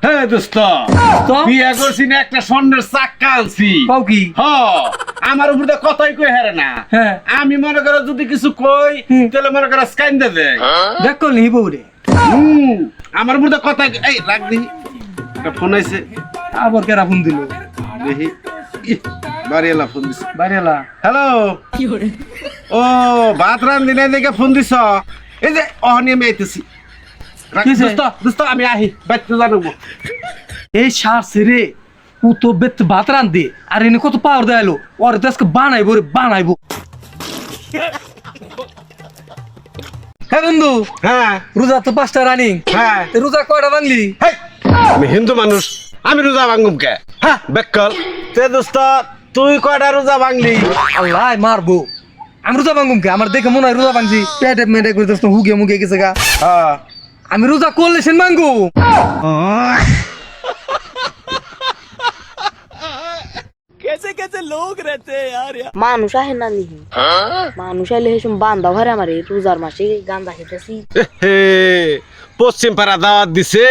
হ্যাঁ দোস্ত, বিয়ে করছি না, একটা স্বর্ণের চাক্কা আনছি। কও কি? আমার উপর তো কথাই কই হারে না। হ্যাঁ। আমি মনে করো যদি কিছু কই তাহলে মনে করো স্ক্যান দে দেয়। দেখ করলি বউরে আমার উপর তো কথা এই রাখ দিই। একটা ফোন আইছে, আবার কেরা ফোন দিল? দেখি বাড়িওয়ালা ফোন দিছে। বাড়িওয়ালা। হ্যালো, ও ভাত রান্ধি না দেখে ফোন দিছ? এই যে অহনি আমি আইতেছি। দোস্ত দোস্ত আমি আহি, বাইতে জানাবো। এই সার রে ও তো বেত ভাত রান্ধে আর এনে কত পাওয়ার দেয়ালো, ওরে তো আজকে বানাইবো রে বানাইবো। হ্যাঁ বন্ধু, হ্যাঁ রোজা তো 5টা রানিং। হ্যাঁ, রোজা কয়টা ভাঙলি? হেই, আমি হিন্দু মানুষ, আমি রোজা ভাঙুম কে? হ্যাঁ বেকল তে দোস্ত, তুই কয়টা রোজা ভাঙলি? আল্লাহ মারবো, আমি রোজা ভাঙুম কে? আমার দেখে মনে হয় রোজা ভাঙছি, পেটে মেটে করে দোস্ত হুগে মুগে গেছে গা। হ্যাঁ, আমি রোজা করলে সেন ভাঙবো। মানুষ আহে না নিহি মানুষ আইলে হেসম বান্ধা ঘরে আমার রোজার মাসে গান্দা খেতেছি। হে পশ্চিম পাড়া দাওয়াত দিছে,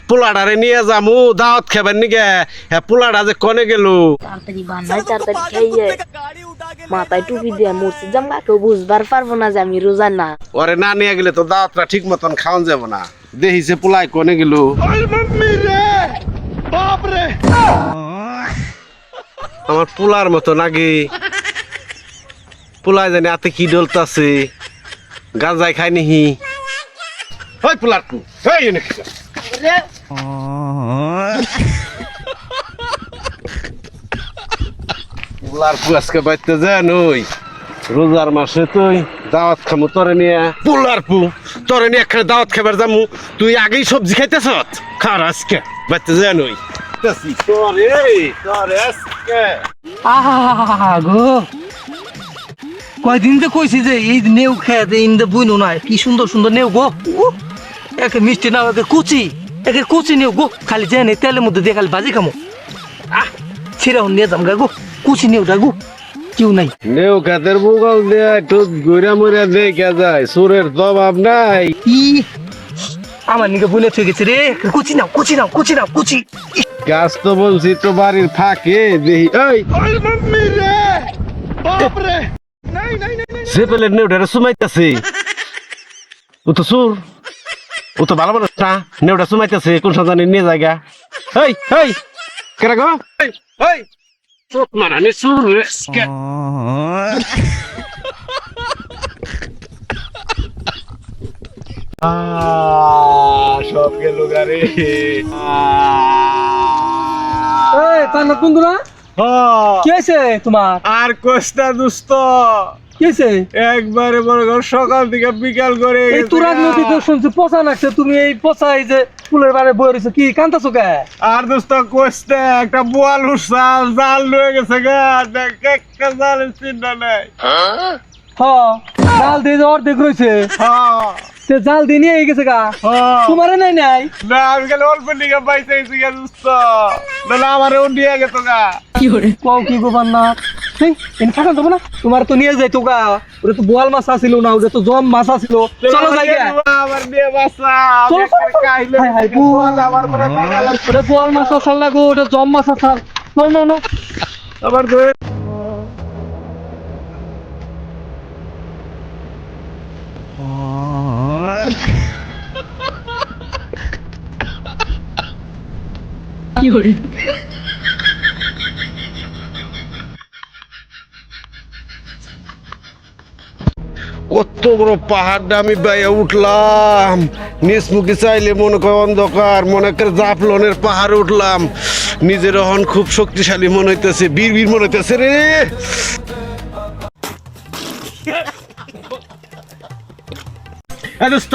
পোলাডারে নিয়ে যামু দাওয়াত খাবার নিগে। হ্যাঁ পোলাডা যে কনে গেল? তাড়াতাড়ি বান্ধাই তাড়াতাড়ি খাইয়ে মাথায় টুপি দিয়ে মসজিদ জামগা, কেউ বুঝবার পারবো না যে আমি রোজা না। ওরে না নিয়ে গেলে তো দাওয়াতটা ঠিক মতন খাওয়ান যাব না। দেখিছে পোলাই কনে গেল। আমার পোলার মতো নাকি, পোলাই জানি হাতে কি ডলতাছে, গাঁজাই খাই নিহি। ওই পোলার টু এই এনে কি পোলার টু আজকে বাইতে যায় নই। রোজার মাসে তুই দাওয়াত খামু তোরে নিয়ে, পোলার পু তোরে নিয়ে একখানে দাওয়াত খাবার যামু, তুই আগেই সবজি খাইতেছ? খার আজকে বাইতে যায় নই। গো কয়দিন তো কইছি যে এই নেউ খেতে ইন্দে বুইনো নাই, কি সুন্দর সুন্দর নেউ গো। একে মিষ্টি না, একে কুচি, একে কুচি নেউ গো। খালি জানে তেলের মধ্যে দিয়ে খালি ভাজি খামো। ছিঁড়া নিয়ে যাম গা গো, কুচি নেউটা গো, কেউ নাই। নেউ খাতের বুগাল দেয়া একটু ঘুরা মুড়া দেখা যায়, সুরের জবাব নাই। ই আমার নিকে বলে থয়ে গেছে রে, কুচি নাও কুচি নাও কুচি নাও কুচি। গাছ তো বলছি তো বাড়ির ফাঁকে দেখি। সে পেলে নেউটারে সুমাইতেছে, ও তো সুর, ও তো ভালো মানুষ না। নেউটা সুমাইতেছে, কোন সন্তানে নিয়ে জায়গা। এই এই কেরা গো, এই চোখ মারানি সুর রে। সব গেল গারে। এই পান্না বন্ধুরা, কি হয়েছে তোমার? আর কোস্তা দুস্ত কি হয়েছে? একবারে বড় ঘর সকাল থেকে বিকাল করে এই তুরাগ নদী তো শুনছি পচা লাগছে, তুমি এই পচা এই যে ফুলের বারে বয়ে রয়েছে, কি কান্দাছো কে? আর দোস্ত কোস্তা একটা বোয়াল উঠছাল, জাল লয়ে গেছে গা, দেখ একটা জালের চিন্তা নাই। জাল দিয়ে অর্ধেক রয়েছে, সে জাল দিয়ে নিয়ে গেছে গা। তোমার নাই নাই না, আমি খালি অল্প লিগা পাইছি গা দোস্ত, না আমার নিয়ে গেছো গা। কও কি গো বান্না, এনে থাকা যাবো না? তোমার তো নিয়ে যাইতো গা, ওটা তো বোয়াল মাছ আসিল না, ওটা তো জম মাছ আসিল। চলো যাই গা। আমার নিয়ে বাসা ওটা বোয়াল মাছ আসাল না গো, ওটা জম মাছ আসাল। না আবার ধরে কত বড় পাহাড়টা আমি বাইয়া উঠলাম, নিচমুখী চাইলে মনে করে অন্ধকার, মনে করে জাফলনের পাহাড়ে উঠলাম। নিজের হন খুব শক্তিশালী মনে হইতেছে, বীর বীর মনে হইতেছে রে। দোস্ত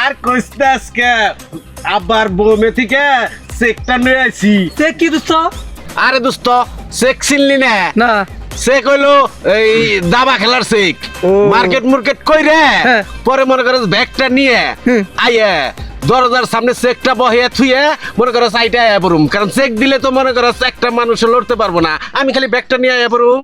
আর কইস্তা আজকে আবার বমে থেকে চেকটা নিয়ে আইছি। সে কি দোস্ত? আরে দোস্ত চেক চিনলি না? না চেক হইলো এই দাবা খেলার চেক। মার্কেট মুর্কেট কইরে পরে মনে করো ব্যাগটা নিয়ে আইয়া দরজার সামনে চেকটা বহিয়া থুয়ে মনে করো সাইডে আয়া পড়ুম, কারণ চেক দিলে তো মনে করো একটা মানুষ লড়তে পারবো না, আমি খালি ব্যাগটা নিয়ে আয়া পড়ুম।